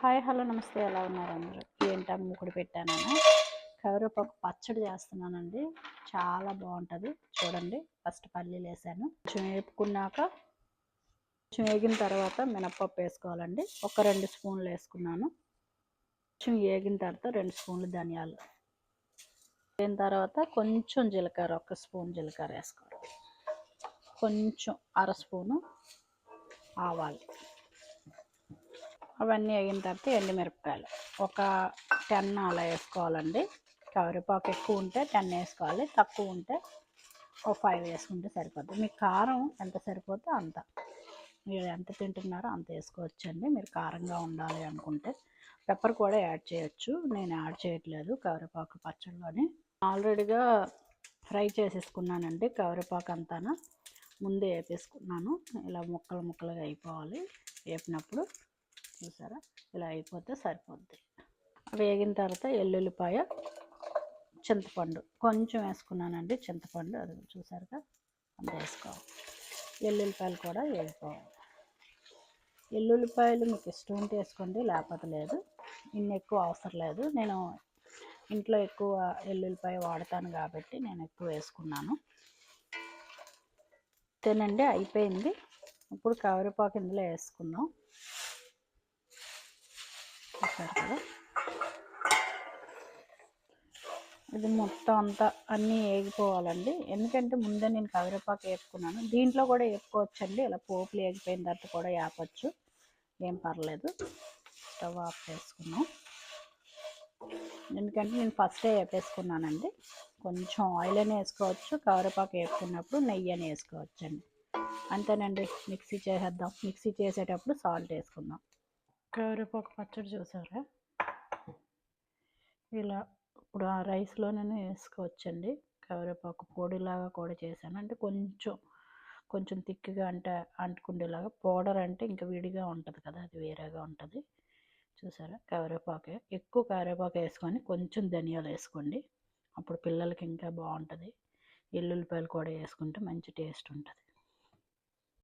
Hi hello నమస్తే, ఎలా ఉన్నారు అందరూ? ఏంటా మూకుడు పెట్టానని కరివేపాకు పచ్చడి చేస్తున్నానండి. చాలా బాగుంటుంది. చూడండి, ఫస్ట్ పల్లీలు వేసాను, కొంచెం వేపుకున్నాక కొంచెం వేగిన తర్వాత మినప్పప్పు వేసుకోవాలండి. ఒక 2 స్పూన్లు వేసుకున్నాను. కొంచెం వేగిన తర్వాత 2 స్పూన్లు ధనియాలు వేగిన తర్వాత కొంచెం జీలకర్ర, 1 స్పూన్ జీలకర్ర వేసుకోవాలి. కొంచెం 1/2 స్పూను ఆవాలు. అవన్నీ వేగిన తర్వాత ఎండుమిరపకాయలు ఒక 10 అలా వేసుకోవాలండి. కరివేపాకు ఎక్కువ ఉంటే 10 వేసుకోవాలి, తక్కువ ఉంటే ఒక 5 వేసుకుంటే సరిపోద్ది. మీకు కారం ఎంత సరిపోతే అంత, మీరు ఎంత తింటున్నారో అంత వేసుకోవచ్చండి. మీరు కారంగా ఉండాలి అనుకుంటే పెప్పర్ కూడా యాడ్ చేయొచ్చు. నేను యాడ్ చేయట్లేదు కరివేపాకు పచ్చడిలోని. ఆల్రెడీగా ఫ్రై చేసేసుకున్నానండి. కరివేపాకు అంతా ముందే వేపేసుకున్నాను. ఇలా ముక్కలు ముక్కలుగా అయిపోవాలి. వేపినప్పుడు చూసారా, ఇలా అయిపోతే సరిపోద్ది. వేగిన తర్వాత ఎల్లుల్లిపాయ, చింతపండు కొంచెం వేసుకున్నానండి. చింతపండు అది చూసారుగా, అంత వేసుకోవాలి. ఎల్లుల్లిపాయలు కూడా వేసుకోవాలి. ఎల్లుల్లిపాయలు మీకు ఇష్టం ఉంటే వేసుకోండి, లేకపోతే లేదు. ఇన్ని ఎక్కువ అవసరం లేదు. నేను ఇంట్లో ఎక్కువ ఎల్లుల్లిపాయ వాడతాను కాబట్టి నేను ఎక్కువ వేసుకున్నాను. తినండి, అయిపోయింది. ఇప్పుడు కరివేపాకు ఇందులో వేసుకుందాం. చూసారు కదా, ఇది మొత్తం అంతా అన్నీ వేగిపోవాలండి. ఎందుకంటే ముందే నేను కరివేపాకు వేపుకున్నాను. దీంట్లో కూడా వేపుకోవచ్చండి. ఇలా పోపులు వేగిపోయిన తర్వాత కూడా వేపచ్చు, ఏం పర్లేదు. స్టవ్ ఆఫ్ చేసుకున్నాం. ఎందుకంటే నేను ఫస్టే వేపేసుకున్నానండి. కొంచెం ఆయిల్ అని వేసుకోవచ్చు, కరివేపాకు వేపుకున్నప్పుడు నెయ్యి అని వేసుకోవచ్చండి. అంతేనండి. మిక్సీ చేసేద్దాం. మిక్సీ చేసేటప్పుడు సాల్ట్ వేసుకుందాం. కరివేపాకు పచ్చడి చూసారా, ఇలా ఇప్పుడు ఆ రైస్లోనే వేసుకోవచ్చండి. కరివేపాకు పొడిలాగా కూడా చేశాను. అంటే కొంచెం థిక్గా అంటే అంటుకుండేలాగా. పౌడర్ అంటే ఇంకా విడిగా ఉంటుంది కదా, అది వేరేగా ఉంటుంది. చూసారా, కరివేపాకు ఎక్కువ కరివేపాకు వేసుకొని కొంచెం ధనియాలు వేసుకోండి. అప్పుడు పిల్లలకి ఇంకా బాగుంటుంది. ఎల్లుల్లిపాయలు కూడా వేసుకుంటే మంచి టేస్ట్ ఉంటుంది.